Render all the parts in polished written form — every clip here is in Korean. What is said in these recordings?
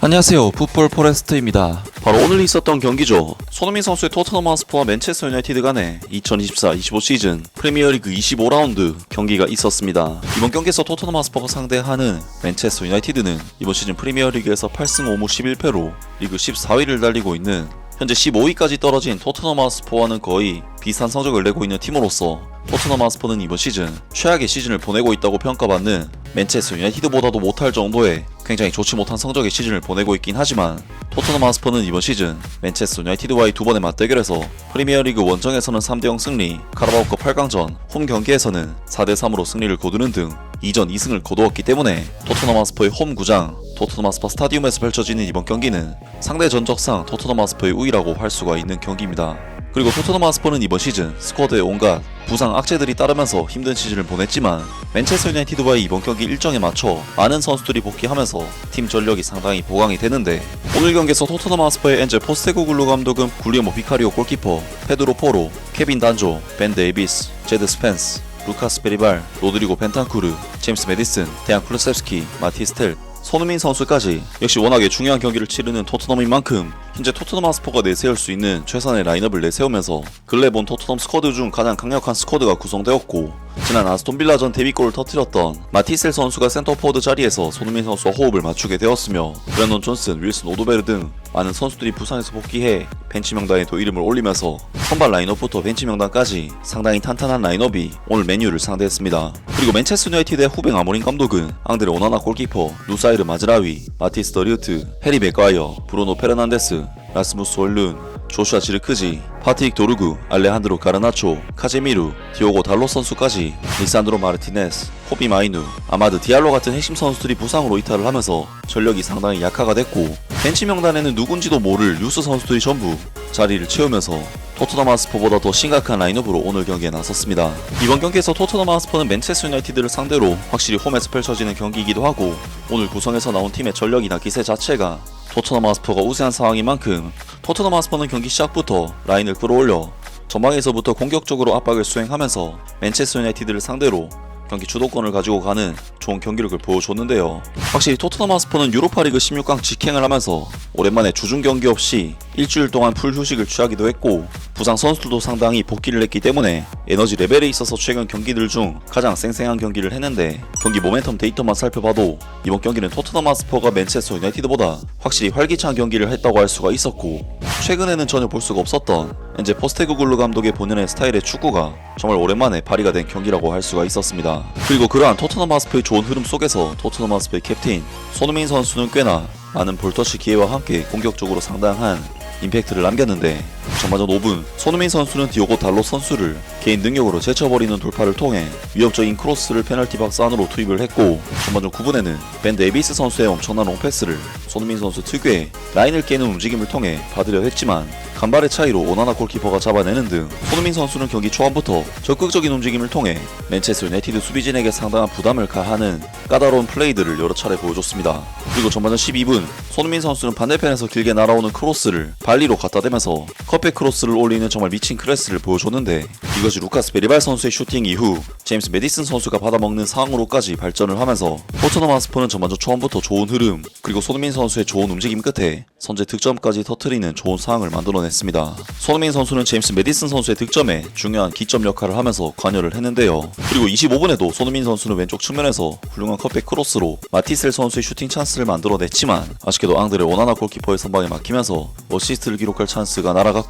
안녕하세요, 풋볼 포레스트입니다. 바로 오늘 있었던 경기죠. 손흥민 선수의 토트넘 하스퍼와 맨체스터 유나이티드 간의 2024-25 시즌 프리미어리그 25라운드 경기가 있었습니다. 이번 경기에서 토트넘 하스퍼가 상대하는 맨체스터 유나이티드는 이번 시즌 프리미어리그에서 8승 5무 11패로 리그 14위를 달리고 있는, 현재 15위까지 떨어진 토트넘 하스퍼와는 거의 비슷한 성적을 내고 있는 팀으로서 토트넘 하스퍼는 이번 시즌 최악의 시즌을 보내고 있다고 평가받는 맨체스터 유나이티드보다도 못할 정도의 굉장히 좋지 못한 성적의 시즌을 보내고 있긴 하지만, 토트넘 하스퍼는 이번 시즌 맨체스터 유나이티드와의 두 번의 맞대결에서 프리미어리그 원정에서는 3대0 승리, 카라바오컵 8강전 홈 경기에서는 4대3으로 승리를 거두는 등 2전 2승을 거두었기 때문에 토트넘 하스퍼의 홈 구장 토트넘 하스퍼 스타디움에서 펼쳐지는 이번 경기는 상대 전적상 토트넘 하스퍼의 우위라고 할 수가 있는 경기입니다. 그리고 토트넘 하스퍼는 이번 시즌 스쿼드에 온갖 부상 악재들이 따르면서 힘든 시즌을 보냈지만, 맨체스터 유나이티드와의 이번 경기 일정에 맞춰 많은 선수들이 복귀하면서 팀 전력이 상당히 보강이 되는데, 오늘 경기에서 토트넘 하스퍼의 엔젤 포스테코글루 감독은 굴리오모 비카리오 골키퍼, 페드로 포로, 케빈 단조, 벤 데이비스, 제드 스펜스, 루카스 베리발, 로드리고 벤탄쿠르, 제임스 메디슨, 데안 클루셉스키, 마티 스텔, 손흥민 선수까지 역시 워낙에 중요한 경기를 치르는 토트넘인 만큼 현재 토트넘 하스퍼가 내세울 수 있는 최선의 라인업을 내세우면서 근래 본 토트넘 스쿼드 중 가장 강력한 스쿼드가 구성되었고, 지난 아스톤빌라전 데뷔골을 터뜨렸던 마티셀 선수가 센터포워드 자리에서 손흥민 선수와 호흡을 맞추게 되었으며, 브랜돈 존슨, 윌슨 오도베르 등 많은 선수들이 부상에서 복귀해 벤치 명단에도 이름을 올리면서 선발 라인업부터 벤치 명단까지 상당히 탄탄한 라인업이 오늘 맨유를 상대했습니다. 그리고 맨체스터 유나이티드의 후배 아모린 감독은 앙드레 오나나 골키퍼, 누사이르 마즈라위, 마티스 더리우트, 해리 맥과이어, 브루노 페르난데스, 라스무스 홀룬, 조슈아 지르크지, 파트릭 도르구, 알레한드로 가르나초, 카제미루, 디오고 달로 선수까지 리산드로 마르티네스, 코비 마이누, 아마드 디알로 같은 핵심 선수들이 부상으로 이탈을 하면서 전력이 상당히 약화가 됐고, 벤치 명단에는 누군지도 모를 유스 선수들이 전부 자리를 채우면서 토트넘 하스퍼보다 더 심각한 라인업으로 오늘 경기에 나섰습니다. 이번 경기에서 토트넘 하스퍼는 맨체스터 유나이티드를 상대로 확실히 홈에서 펼쳐지는 경기이기도 하고, 오늘 구성에서 나온 팀의 전력이나 기세 자체가 토트넘 하스퍼가 우세한 상황인 만큼 토트넘 하스퍼는 경기 시작부터 라인을 끌어올려 전방에서부터 공격적으로 압박을 수행하면서 맨체스터 유나이티드를 상대로 경기 주도권을 가지고 가는 좋은 경기력을 보여줬는데요. 확실히 토트넘 하스퍼는 유로파리그 16강 직행을 하면서 오랜만에 주중 경기 없이 일주일 동안 풀 휴식을 취하기도 했고, 부상 선수들도 상당히 복귀를 했기 때문에 에너지 레벨에 있어서 최근 경기들 중 가장 쌩쌩한 경기를 했는데, 경기 모멘텀 데이터만 살펴봐도 이번 경기는 토트넘 하스퍼가 맨체스터 유나이티드보다 확실히 활기찬 경기를 했다고 할 수가 있었고, 최근에는 전혀 볼 수가 없었던 엔제 포스테코글루 감독의 본연의 스타일의 축구가 정말 오랜만에 발휘가 된 경기라고 할 수가 있었습니다. 그리고 그러한 토트넘 하스퍼의 좋은 흐름 속에서 토트넘 하스퍼의 캡틴 손흥민 선수는 꽤나 많은 볼터치 기회와 함께 공격적으로 상당한 임팩트를 남겼는데, 전반전 5분 손흥민 선수는 디오고 달로 선수를 개인 능력으로 제쳐버리는 돌파를 통해 위협적인 크로스를 페널티 박스 안으로 투입을 했고, 전반전 9분에는 벤 데이비스 선수의 엄청난 롱패스를 손흥민 선수 특유의 라인을 깨는 움직임을 통해 받으려 했지만 간발의 차이로 오나나 골키퍼가 잡아내는 등 손흥민 선수는 경기 초반부터 적극적인 움직임을 통해 맨체스터 유나이티드 수비진에게 상당한 부담을 가하는 까다로운 플레이들을 여러 차례 보여줬습니다. 그리고 전반전 12분 손흥민 선수는 반대편에서 길게 날아오는 크로스를 발리로 갖다 대면서 컵백 크로스를 올리는 정말 미친 클래스를 보여줬는데, 이것이 루카스 베리발 선수의 슈팅 이후 제임스 메디슨 선수가 받아먹는 상황으로까지 발전을 하면서 토트넘 하스퍼는 전반전 초반부터 좋은 흐름, 그리고 손흥민 선수의 좋은 움직임 끝에 선제 득점까지 터트리는 좋은 상황을 만들어냈습니다. 손흥민 선수는 제임스 메디슨 선수의 득점에 중요한 기점 역할을 하면서 관여를 했는데요. 그리고 25분에도 손흥민 선수는 왼쪽 측면에서 훌륭한 컵백 크로스로 마티셀 선수의 슈팅 찬스를 만들어냈지만, 아쉽게도 앙드레 오나나 골키퍼의 선방에 막히면서 어시스트를 기록할 찬스가 날아갔고,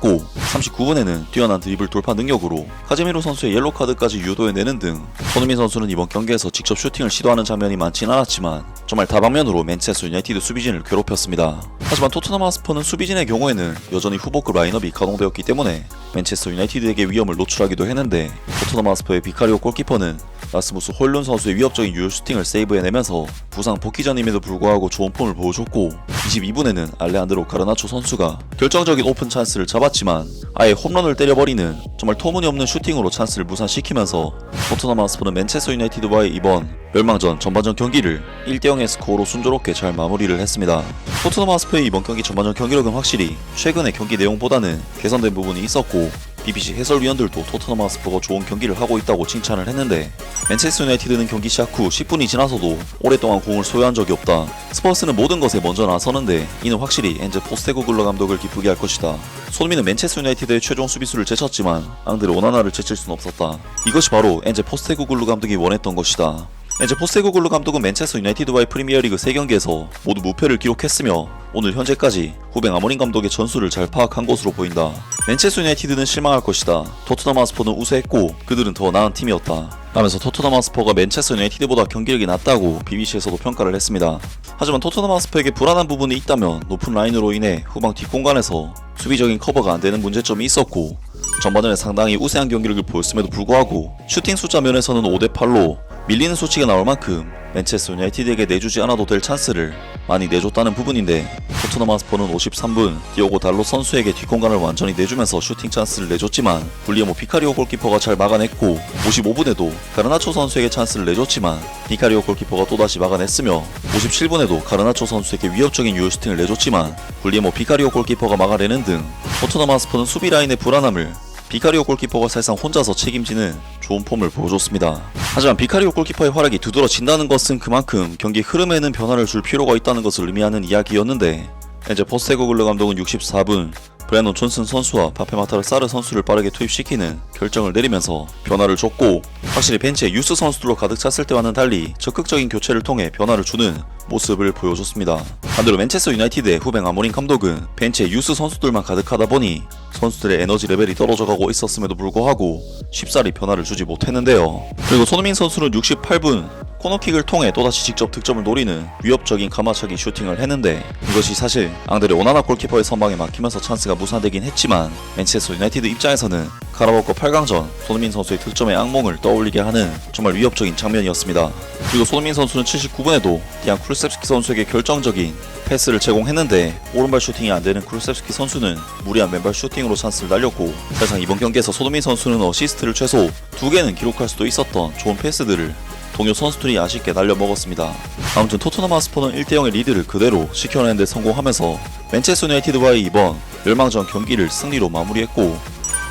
39분에는 뛰어난 드리블 돌파 능력으로 카제미로 선수의 옐로 카드까지 유도해내는 등 손흥민 선수는 이번 경기에서 직접 슈팅을 시도하는 장면이 많진 않았지만 정말 다방면으로 맨체스터 유나이티드 수비진을 괴롭혔습니다. 하지만 토트넘 하스퍼는 수비진의 경우에는 여전히 후보급 라인업이 가동되었기 때문에 맨체스터 유나이티드에게 위험을 노출하기도 했는데, 토트넘 하스퍼의 비카리오 골키퍼는 라스무스 홀룬 선수의 위협적인 유효 슈팅을 세이브해내면서 부상 복귀전임에도 불구하고 좋은 폼을 보여줬고, 22분에는 알레한드로 가르나초 선수가 결정적인 오픈 찬스를 잡았지만 아예 홈런을 때려버리는 정말 터무니없는 슈팅으로 찬스를 무산시키면서 토트넘 하스퍼는 맨체스터 유나이티드와의 이번 멸망전 전반전 경기를 1대0의 스코어로 순조롭게 잘 마무리를 했습니다. 토트넘 하스퍼의 이번 경기 전반전 경기력은 확실히 최근의 경기 내용보다는 개선된 부분이 있었고, BBC 해설위원들도 토트넘 하스퍼가 좋은 경기를 하고 있다고 칭찬을 했는데 맨체스터 유나이티드는 경기 시작 후 10분이 지나서도 오랫동안 공을 소유한 적이 없다. 스퍼스는 모든 것에 먼저 나서는데 이는 확실히 엔제 포스테코글루 감독을 기쁘게 할 것이다. 손흥민은 맨체스터 유나이티드의 최종 수비수를 제쳤지만 앙드레 오나나를 제칠 수는 없었다. 이것이 바로 엔제 포스테코글루 감독이 원했던 것이다. 엔제 포스테코글루 감독은 맨체스터 유나이티드와의 프리미어리그 3경기에서 모두 무패를 기록했으며 오늘 현재까지 후배 아모린 감독의 전술을 잘 파악한 것으로 보인다. 맨체스터 유나이티드는 실망할 것이다. 토트넘 하스퍼는 우세했고 그들은 더 나은 팀이었다. 라면서 토트넘 하스퍼가 맨체스터 유나이티드보다 경기력이 낮다고 BBC에서도 평가를 했습니다. 하지만 토트넘 하스퍼에게 불안한 부분이 있다면 높은 라인으로 인해 후방 뒷공간에서 수비적인 커버가 안되는 문제점이 있었고 전반전에 상당히 우세한 경기력을 보였음에도 불구하고 슈팅 숫자 면에서는 5대8로 밀리는 수치가 나올 만큼 맨체스터 유나이티드에게 내주지 않아도 될 찬스를 많이 내줬다는 부분인데 토트넘 하스퍼는 53분 디오고 달로 선수에게 뒷공간을 완전히 내주면서 슈팅 찬스를 내줬지만 불리에모 비카리오 골키퍼가 잘 막아냈고 55분에도 가르나초 선수에게 찬스를 내줬지만 비카리오 골키퍼가 또다시 막아냈으며 57분에도 가르나초 선수에게 위협적인 유효 슈팅을 내줬지만 불리에모 비카리오 골키퍼가 막아내는 등 토트넘 하스퍼는 수비 라인의 불안함을 비카리오 골키퍼가 사실상 혼자서 책임지는 좋은 폼을 보여줬습니다. 하지만 비카리오 골키퍼의 활약이 두드러진다는 것은 그만큼 경기 흐름에는 변화를 줄 필요가 있다는 것을 의미하는 이야기였는데 이제 포스테코글루 감독은 64분 브레넌 존슨 선수와 파페마타르 사르 선수를 빠르게 투입시키는 결정을 내리면서 변화를 줬고 확실히 벤치에 유스 선수들로 가득 찼을 때와는 달리 적극적인 교체를 통해 변화를 주는 모습을 보여줬습니다. 반대로 맨체스터 유나이티드의 후배 아모린 감독은 벤치에 유스 선수들만 가득하다 보니 선수들의 에너지 레벨이 떨어져가고 있었음에도 불구하고 쉽사리 변화를 주지 못했는데요. 그리고 손흥민 선수는 68분 코너킥을 통해 또다시 직접 득점을 노리는 위협적인 가마차기 슈팅을 했는데 이것이 사실 앙드레 오나나 골키퍼의 선방에 막히면서 찬스가 무산되긴 했지만 맨체스터 유나이티드 입장에서는 카라바오컵 8강전 손흥민 선수의 득점의 악몽을 떠올리게 하는 정말 위협적인 장면이었습니다. 그리고 손흥민 선수는 79분에도 디안 쿠르셉스키 선수에게 결정적인 패스를 제공했는데 오른발 슈팅이 안되는 쿠르셉스키 선수는 무리한 왼발 슈팅으로 찬스를 날렸고 사실상 이번 경기에서 손흥민 선수는 어시스트를 최소 2개는 기록할 수도 있었던 좋은 패스들을 동료 선수들이 아쉽게 날려먹었습니다. 아무튼 토트넘 하스퍼는 1대0의 리드를 그대로 지켜내는 데 성공하면서 맨체스터 유나이티드와의 이번 멸망전 경기를 승리로 마무리했고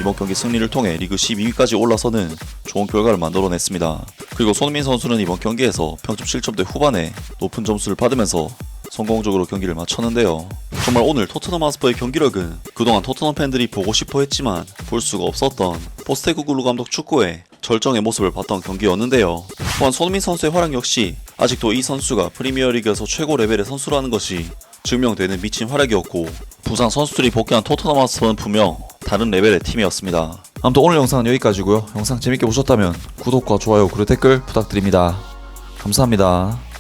이번 경기 승리를 통해 리그 12위까지 올라서는 좋은 결과를 만들어냈습니다. 그리고 손흥민 선수는 이번 경기에서 평점 7점대 후반에 높은 점수를 받으면서 성공적으로 경기를 마쳤는데요. 정말 오늘 토트넘 하스퍼의 경기력은 그동안 토트넘 팬들이 보고 싶어 했지만 볼 수가 없었던 포스테코글루 감독 축구의 절정의 모습을 봤던 경기였는데요. 또한 손흥민 선수의 활약 역시 아직도 이 선수가 프리미어리그에서 최고 레벨의 선수라는 것이 증명되는 미친 활약이었고 부상 선수들이 복귀한 토트넘 하스퍼는 분명 다른 레벨의 팀이었습니다. 아무튼 오늘 영상은 여기까지고요. 영상 재밌게 보셨다면 구독과 좋아요 그리고 댓글 부탁드립니다. 감사합니다.